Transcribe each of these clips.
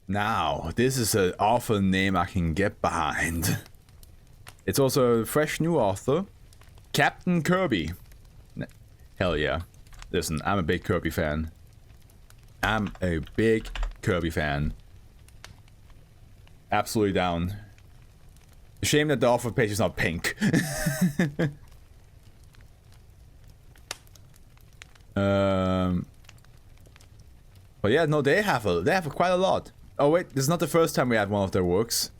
Now, this is an author name I can get behind. It's also a fresh new author, Captain Kirby. Hell yeah. Listen, I'm a big Kirby fan. Absolutely down. Shame that the author page is not pink. But yeah, no, they have quite a lot. Oh wait, this is not the first time we had one of their works.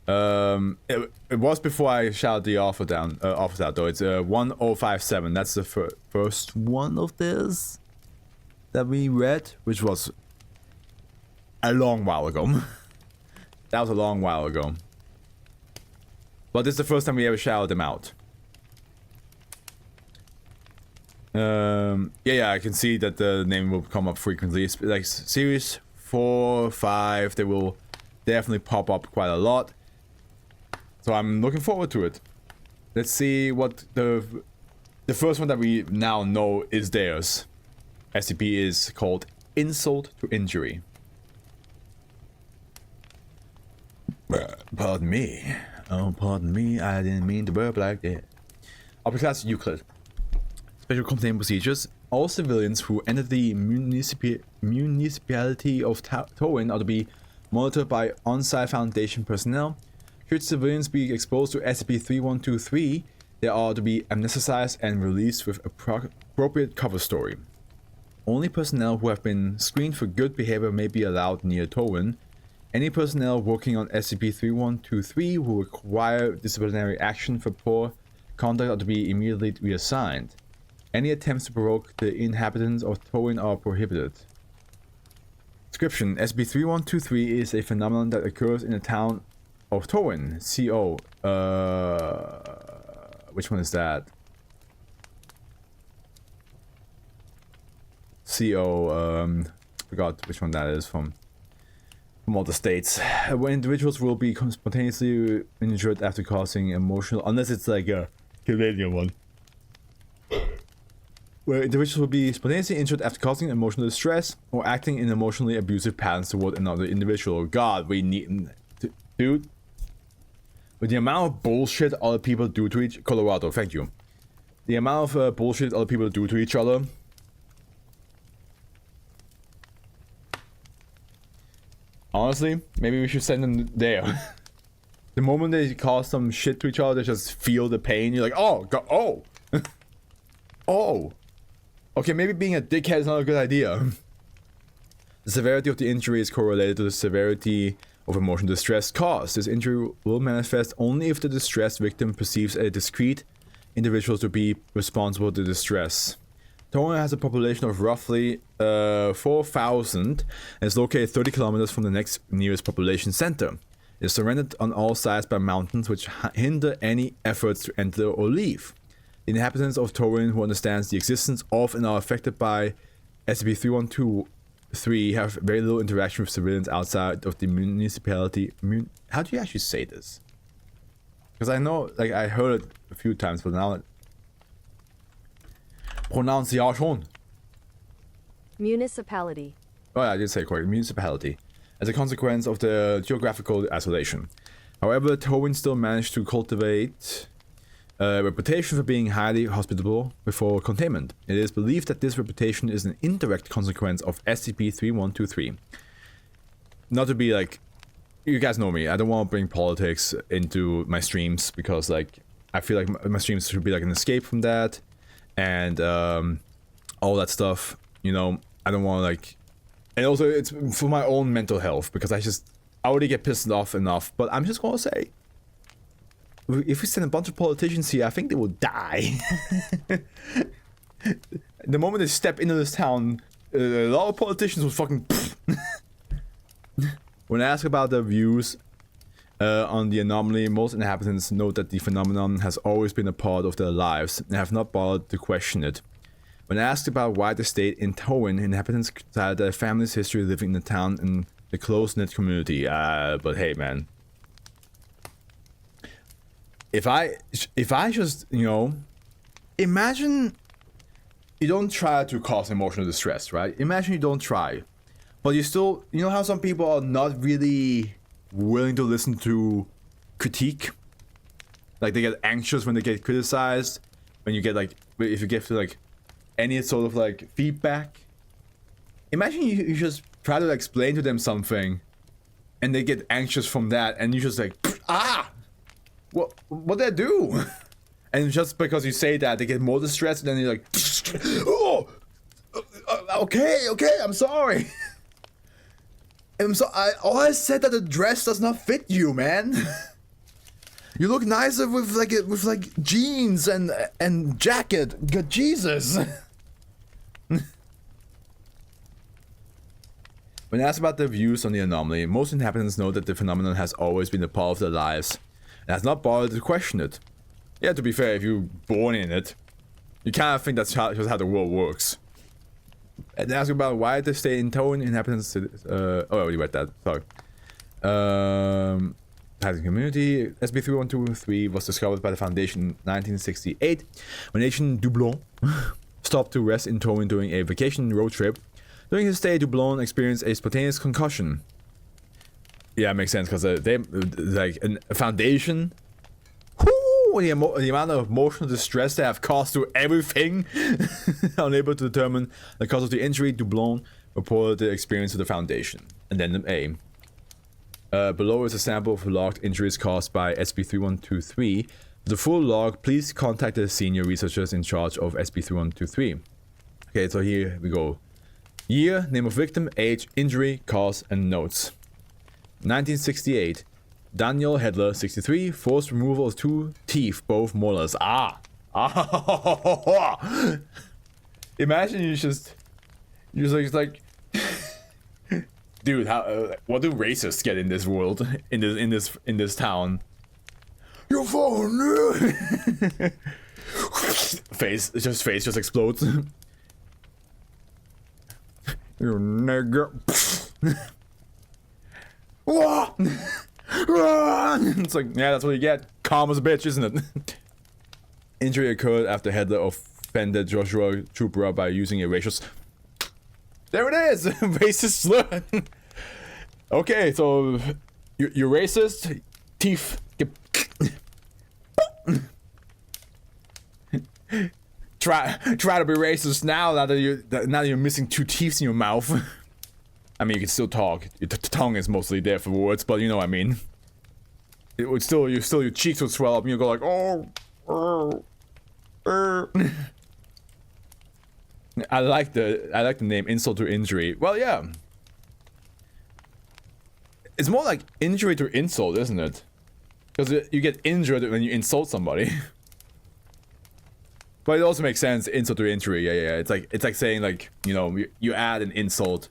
It was before I shouted the author down. Authors out though. It's 1057. That's the first one of this that we read, which was a long while ago. That was a long while ago. But this is the first time we ever shouted them out. Yeah, I can see that the name will come up frequently. It's like series 4, 5, they will definitely pop up quite a lot. So I'm looking forward to it. Let's see what the first one that we now know is theirs. SCP is called Insult to Injury. Pardon me. Oh, pardon me, I didn't mean to burp like that. Upper class Euclid. Special containment procedures. All civilians who enter the municipality of Towin are to be monitored by on-site Foundation personnel. Should civilians be exposed to SCP-3123, they are to be amnesticized and released with appropriate cover story. Only personnel who have been screened for good behavior may be allowed near Towin. Any personnel working on SCP-3123 who require disciplinary action for poor conduct are to be immediately reassigned. Any attempts to provoke the inhabitants of Towin are prohibited. Description: SCP-3123 is a phenomenon that occurs in the town of Towin. CO. Which one is that? CO. Forgot which one that is from all the states. Where individuals will be spontaneously injured after causing emotional, unless it's like a Canadian one. Where individuals will be spontaneously injured after causing emotional distress or acting in emotionally abusive patterns toward another individual. God, we need... Dude. With the amount of bullshit other people do to each... Colorado, thank you. The amount of bullshit other people do to each other... Honestly, maybe we should send them there. The moment they cause some shit to each other, they just feel the pain. You're like, oh, God, oh. Oh. Okay, maybe being a dickhead is not a good idea. The severity of the injury is correlated to the severity of emotional distress caused. This injury will manifest only if the distressed victim perceives a discrete individual to be responsible for the distress. Towin has a population of roughly 4,000 and is located 30 kilometers from the next nearest population center. It is surrounded on all sides by mountains which hinder any efforts to enter or leave. The inhabitants of Towin who understands the existence of and are affected by SCP-3123 have very little interaction with civilians outside of the municipality. How do you actually say this? Because I know, like, I heard it a few times, but now... Pronunciation. Municipality. Oh yeah, I did say it correctly. Municipality. As a consequence of the geographical isolation. However, Towin still managed to cultivate a reputation for being highly hospitable before containment. It is believed that this reputation is an indirect consequence of SCP-3123. Not to be like... You guys know me. I don't want to bring politics into my streams because, like, I feel like my streams should be like an escape from that. And all that stuff, you know, I don't want to like, and also it's for my own mental health because I already get pissed off enough. But I'm just gonna say, if we send a bunch of politicians here, I think they will die. The moment they step into this town, a lot of politicians will fucking. When I ask about their views on the anomaly, most inhabitants note that the phenomenon has always been a part of their lives and have not bothered to question it. When asked about why they stayed in Towin, inhabitants cited their family's history living in the town and the close-knit community. But hey, man. If I just, you know, imagine you don't try to cause emotional distress, right? Imagine you don't try. but you still, you know how some people are not really willing to listen to critique? Like they get anxious when they get criticized, when you get like, if you give to like any sort of like feedback. Imagine you just try to explain to them something and they get anxious from that and you just like, what did I do? And just because you say that, they get more distressed, and then you're like, oh, okay, I'm sorry. All I said that the dress does not fit you, man. You look nicer with like jeans and jacket. God, Jesus. When asked about their views on the anomaly, most inhabitants know that the phenomenon has always been a part of their lives, and has not bothered to question it. Yeah, to be fair, if you're born in it, you kind of think that's just how the world works. And ask about why they stay in Town inhabitants. Oh, I already read that. Sorry. Housing community. SB3123 was discovered by the Foundation in 1968 when Agent Doublon stopped to rest in Town during a vacation road trip. During his stay, Doublon experienced a spontaneous concussion. Yeah, it makes sense because they like a Foundation. The amount of emotional distress they have caused to everything. Unable to determine the cause of the injury, Doublon reported the experience to the Foundation. Addendum A. Below is a sample of logged injuries caused by SB3123. For the full log, please contact the senior researchers in charge of SB3123. Okay, so here we go. Year, name of victim, age, injury, cause, and notes. 1968. Daniel Hedler, 63, forced removal of 2 teeth, both molars. Imagine you're just like, dude, how? What do racists get in this world? In this town? Your phone. Face just explodes. You nigger. It's like, yeah, that's what you get. Calm as a bitch, isn't it? Injury occurred after Hedler offended Joshua Trooper by using a racial. There it is, racist slur. Okay, so you're racist. Teeth. Try to be racist now that you're missing 2 teeth in your mouth. I mean, you can still talk. Your tongue is mostly there for words, but you know what I mean. It would still, your cheeks would swell up, and you go like, I like the name insult to injury. Well, yeah. It's more like injury to insult, isn't it? Because you get injured when you insult somebody. But it also makes sense, insult to injury. Yeah. It's like saying like, you know, you add an insult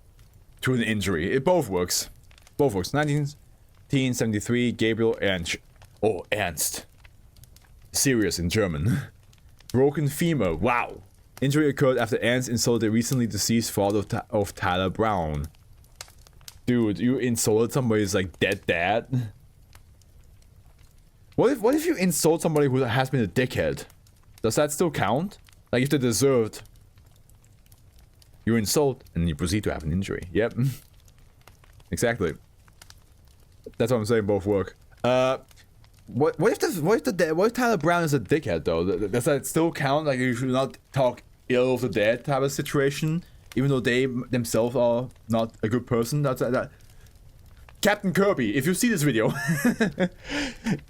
to an injury. It both works. 1973, Gabriel Ernst. Oh, Ernst. Serious in German. Broken femur. Wow. Injury occurred after Ernst insulted the recently deceased father of Tyler Brown. Dude, you insulted somebody's like dead dad? What if you insult somebody who has been a dickhead? Does that still count? Like if they deserved... You insult, and you proceed to have an injury. Yep. Exactly. That's what I'm saying, both work. What if Tyler Brown is a dickhead, though? Does that still count? Like, you should not talk ill of the dead type of situation? Even though they themselves are not a good person? That's that. Captain Kirby, if you see this video,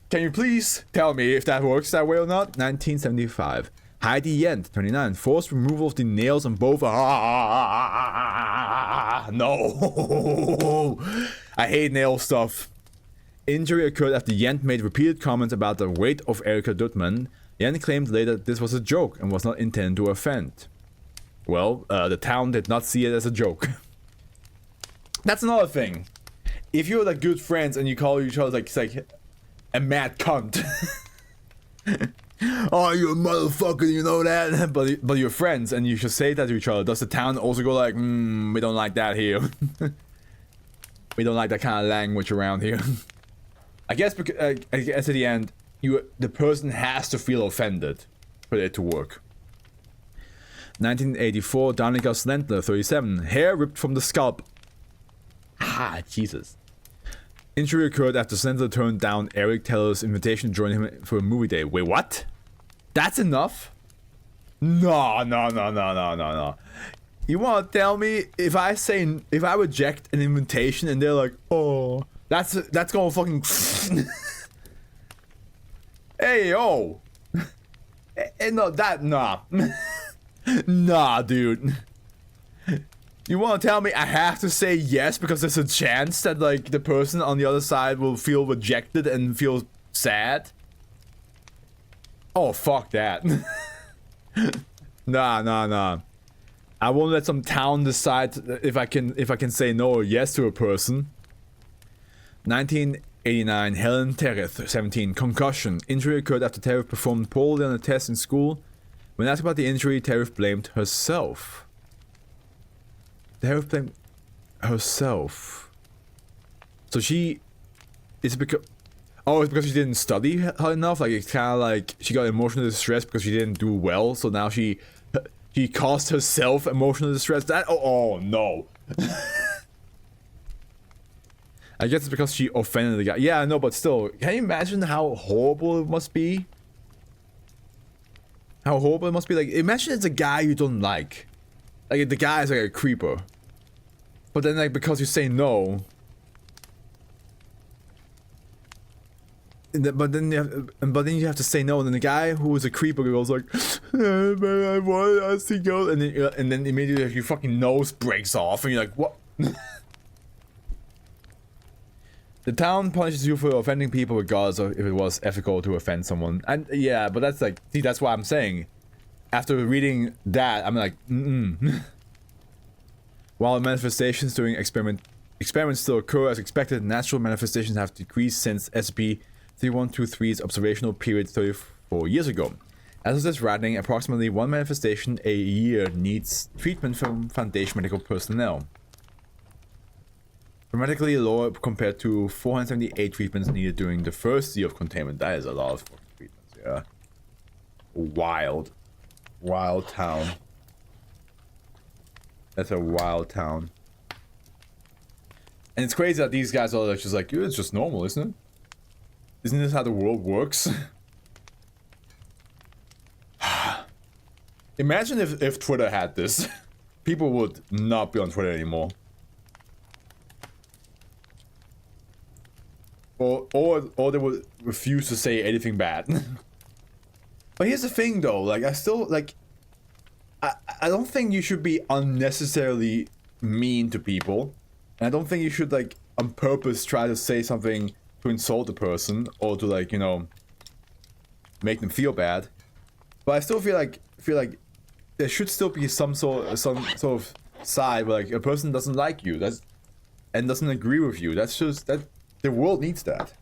can you please tell me if that works that way or not? 1975. Heidi Yent, 29, forced removal of the nails on both. No. I hate nail stuff. Injury occurred after Yent made repeated comments about the weight of Erica Duttman. Yent claimed later that this was a joke and was not intended to offend. Well, the town did not see it as a joke. That's another thing. If you're like good friends and you call each other like a mad cunt. Oh, you a motherfucker, you know that? But you're friends and you should say that to each other. Does the town also go like, we don't like that here. We don't like that kind of language around here. I guess because I guess at the end, the person has to feel offended for it to work. 1984, Danica Slentler, 37, hair ripped from the scalp. Ah, Jesus. Injury occurred after Senator turned down Eric Teller's invitation to join him for a movie day. Wait, what? That's enough? No. You want to tell me if I reject an invitation and they're like, oh, that's gonna fucking. Hey, yo. No, nah. Nah, dude. You want to tell me I have to say yes because there's a chance that like the person on the other side will feel rejected and feel sad? Oh, fuck that. Nah. I won't let some town decide if I can say no or yes to a person. 1989, Helen Tereth, 17, concussion. Injury occurred after Tereth performed poorly on a test in school. When asked about the injury, Tereth blamed herself. Tereth blamed herself. So she... It's because... Oh, it's because she didn't study hard enough? Like, it's kind of like she got emotional distress because she didn't do well, so now she caused herself emotional distress. That... Oh no. I guess it's because she offended the guy. Yeah, I know, but still, can you imagine how horrible it must be? How horrible it must be? Like, imagine it's a guy you don't like. Like, the guy is like a creeper. But then, like, because you say no... But then you have to say no, and then the guy who is a creeper goes like, I want us to go, and then immediately your fucking nose breaks off, and you're like, what? The town punishes you for offending people regardless of if it was ethical to offend someone. And yeah, but that's like, see, that's what I'm saying. After reading that, I'm like, While manifestations during experiments still occur as expected, natural manifestations have decreased since SCP-3123's observational period 34 years ago. As of this writing, approximately 1 manifestation a year needs treatment from Foundation medical personnel. Dramatically lower compared to 478 treatments needed during the first year of containment. That is a lot of fucking treatments, yeah. Wild. Wild town. That's a wild town. And it's crazy that these guys are just like, it's just normal, isn't it? Isn't this how the world works? Imagine if Twitter had this. People would not be on Twitter anymore. Or they would refuse to say anything bad. But here's the thing though, like I still like I don't think you should be unnecessarily mean to people. And I don't think you should like on purpose try to say something to insult a person or to like, you know, make them feel bad. But I still feel like there should still be some sort of side where like a person doesn't like you, and doesn't agree with you. That's just that the world needs that.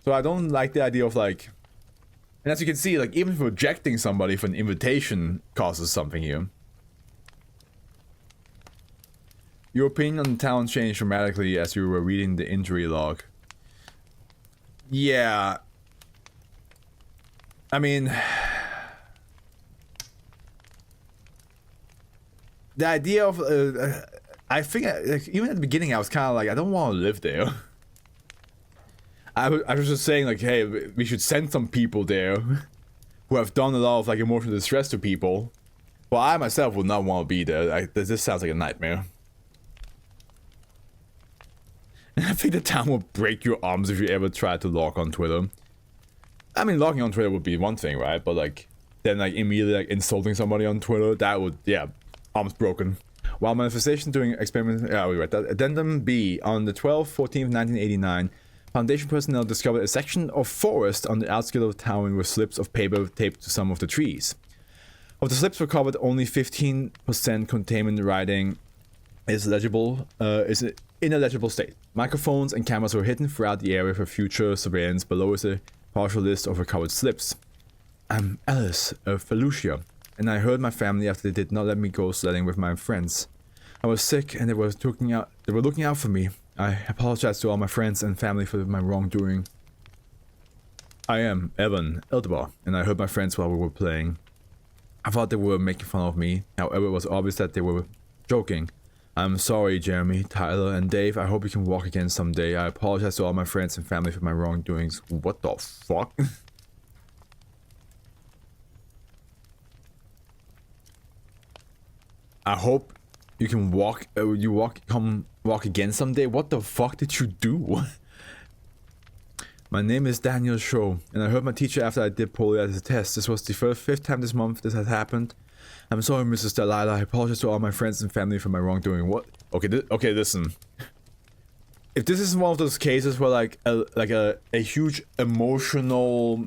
So I don't like the idea of like, and as you can see, like even rejecting somebody for an invitation causes something here. Your opinion on the town changed dramatically as you were reading the injury log. Yeah. I mean, the idea of I think like, even at the beginning I was kind of like, I don't want to live there. I was just saying like, hey, we should send some people there who have done a lot of like emotional distress to people. But I myself would not want to be there. This sounds like a nightmare. And I think the town will break your arms if you ever try to log on Twitter. I mean, logging on Twitter would be one thing, right? But like, then like immediately like insulting somebody on Twitter, that would, yeah, arms broken. While manifestations during experiments, yeah, we read that. Addendum B, on the 12th, 14th, 1989, Foundation personnel discovered a section of forest on the outskirts of town with slips of paper taped to some of the trees. Of the slips recovered, only 15% containment writing is legible, is in a legible state. Microphones and cameras were hidden throughout the area for future surveillance. Below is a partial list of recovered slips. I'm Alice of Felucia, and I heard my family after they did not let me go sledding with my friends. I was sick and they were looking out for me. I apologize to all my friends and family for my wrongdoing. I am Evan Eldebar, and I heard my friends while we were playing. I thought they were making fun of me, however it was obvious that they were joking. I'm sorry, Jeremy, Tyler, and Dave. I hope you can walk again someday. I apologize to all my friends and family for my wrongdoings. What the fuck? I hope you can walk. Come walk again someday. What the fuck did you do? My name is Daniel Shaw, and I heard my teacher after I did poorly at the test. This was the fifth time this month this has happened. I'm sorry, Mrs. Delilah. I apologize to all my friends and family for my wrongdoing. What? Okay, okay, listen. If this is one of those cases where like a huge emotional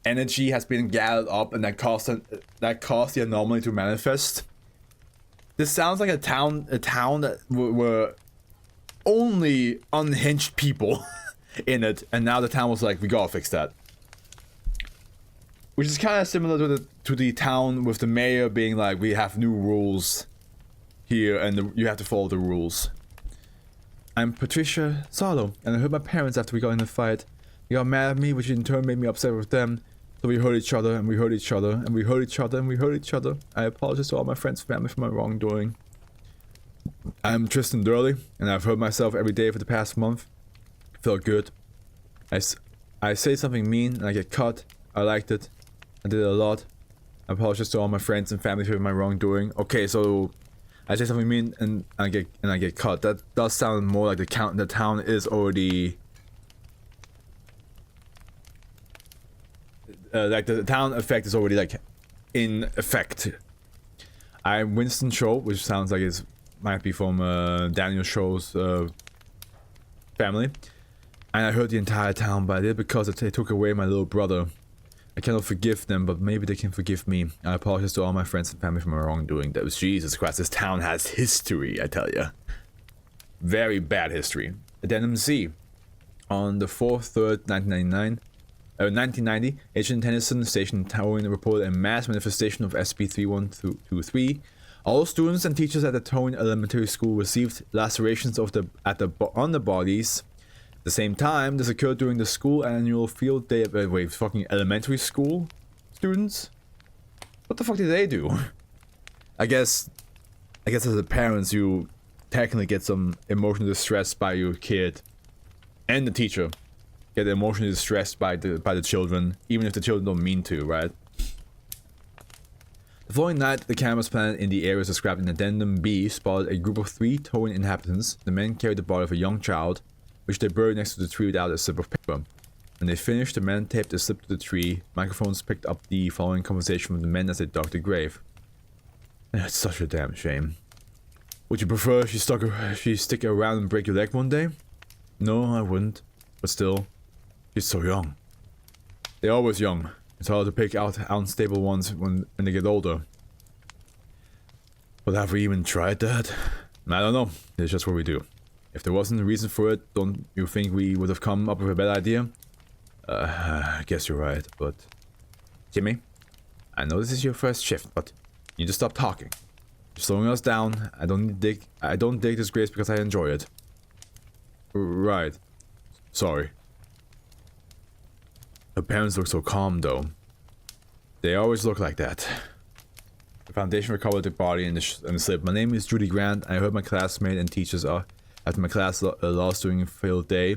energy has been gathered up and that caused the anomaly to manifest, this sounds like a town that were only unhinged people in it, and now the town was like, we gotta fix that. Which is kind of similar to the town with the mayor being like, we have new rules here and you have to follow the rules. I'm Patricia Salo, and I heard my parents after we got in a fight. They got mad at me, which in turn made me upset with them. So we hurt each other, and we hurt each other, and we hurt each other, and we hurt each other. I apologize to all my friends and family for my wrongdoing. I'm Tristan Durley, and I've hurt myself every day for the past month. Felt good. I say something mean, and I get cut. I liked it. I did it a lot. I apologize to all my friends and family for my wrongdoing. Okay, so I say something mean and I get cut. That does sound more like the town is already like the town effect is already like in effect. I'm Winston Shaw, which sounds like it might be from Daniel Shaw's family. And I hurt the entire town, but I did because they took away my little brother. I cannot forgive them, but maybe they can forgive me. I apologize to all my friends and family for my wrongdoing. That was Jesus Christ. This town has history, I tell you. Very bad history. Addendum C. On the 4th, 3rd, 1990, Agent Tennyson, Station Towing, reported a mass manifestation of SCP-3123. All students and teachers at the Towing Elementary School received lacerations on the bodies. At the same time, this occurred during the school annual field day. Wait, fucking elementary school students? What the fuck did they do? I guess as a parents, you technically get some emotional distress by your kid, and the teacher get emotionally distressed by the children, even if the children don't mean to, right? The following night, the cameras planted in the areas described in Addendum B spotted a group of 3 towing inhabitants. The men carried the body of a young child, which they buried next to the tree without a slip of paper. When they finished, the men taped a slip to the tree. Microphones picked up the following conversation from the men as they dug the grave. It's such a damn shame. Would you prefer she stick around and break your leg one day? No, I wouldn't. But still, she's so young. They're always young. It's hard to pick out unstable ones when they get older. But have we even tried that? I don't know. It's just what we do. If there wasn't a reason for it, don't you think we would have come up with a better idea? I guess you're right, but... Jimmy, I know this is your first shift, but you need to stop talking. You're slowing us down. I don't dig this grace because I enjoy it. Right. Sorry. Her parents look so calm, though. They always look like that. The Foundation recovered the body and the slip. My name is Judy Grant. I heard my classmate and teachers after my class lost during a field day.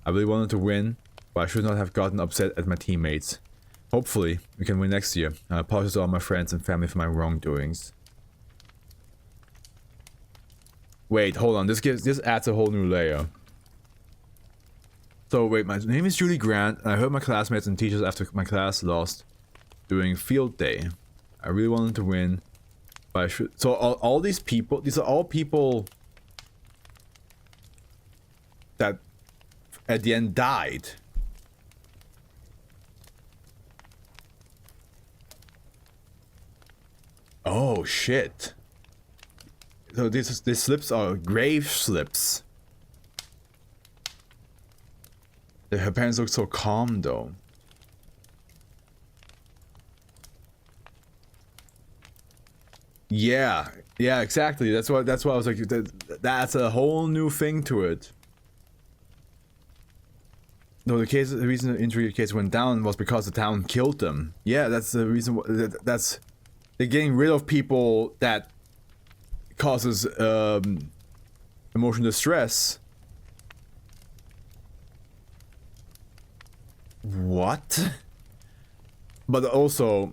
I really wanted to win, but I should not have gotten upset at my teammates. Hopefully, we can win next year. I apologize to all my friends and family for my wrongdoings. Wait, hold on. This adds a whole new layer. So wait, my name is Judy Grant, and I heard my classmates and teachers after my class lost during field day. I really wanted to win, but I should. So all these people, these are all people that at the end died. Oh shit. So these slips are grave slips. Her parents look so calm though. Yeah, exactly. That's why I was like, that's a whole new thing to it. No, the reason the injury case went down was because the town killed them. Yeah, that's the reason. They're getting rid of people that causes emotional distress. What? But also,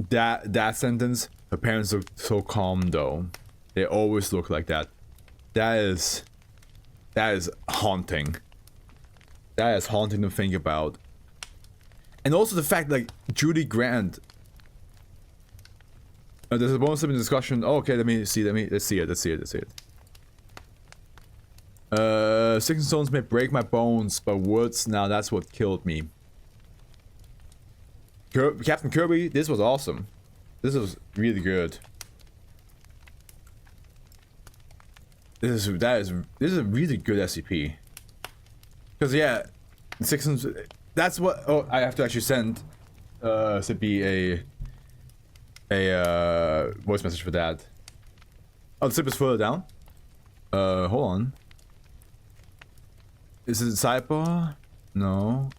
that sentence, her parents look so calm though. They always look like that. That is haunting. That is haunting to think about. And also the fact, like, Judy Grant. There's a bonus in discussion. Oh, okay, let's see it. Sticks and stones may break my bones, but words, now that's what killed me. Captain Kirby, this was awesome. This was really good. This is a really good SCP. Because yeah, that's what. Oh, I have to actually send SCP a voice message for that. Oh, the zip is further down. Hold on. Is it sidebar? No.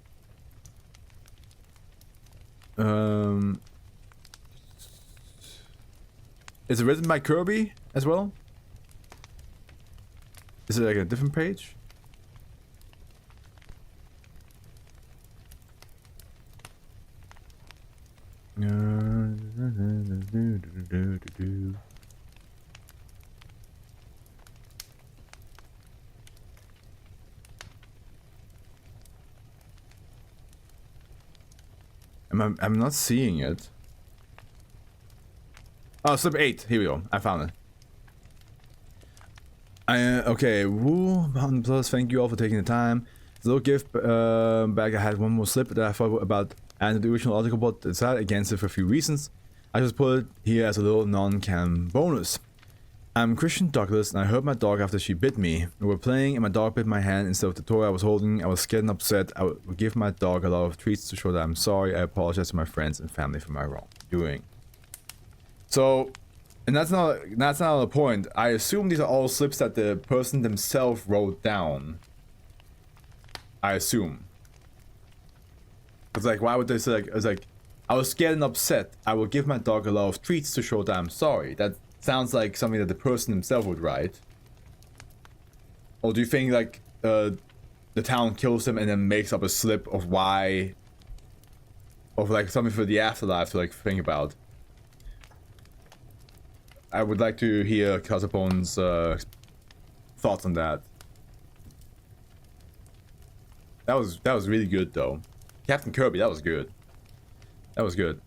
Is it written by Kirby as well? Is it like a different page? I'm not seeing it. Oh, slip 8. Here we go. I found it. Okay. Woo, Mountain Plus. Thank you all for taking the time. It's a little gift bag. I had one more slip that I thought about and the original article, but decided against it for a few reasons. I just put it here as a little non-canon bonus. I'm Christian Douglas, and I hurt my dog after she bit me. We were playing, and my dog bit my hand instead of the toy I was holding. I was scared and upset. I would give my dog a lot of treats to show that I'm sorry. I apologize to my friends and family for my wrongdoing. So, and that's not the point. I assume these are all slips that the person themselves wrote down. I assume. It's like, why would they say, like, it's like, I was scared and upset. I will give my dog a lot of treats to show that I'm sorry. That sounds like something that the person himself would write. Or do you think, like, the town kills him and then makes up a slip of why, of like something for the afterlife to like think about? I would like to hear Kazapon's thoughts on that. That was really good though. Captain Kirby, that was good. That was good.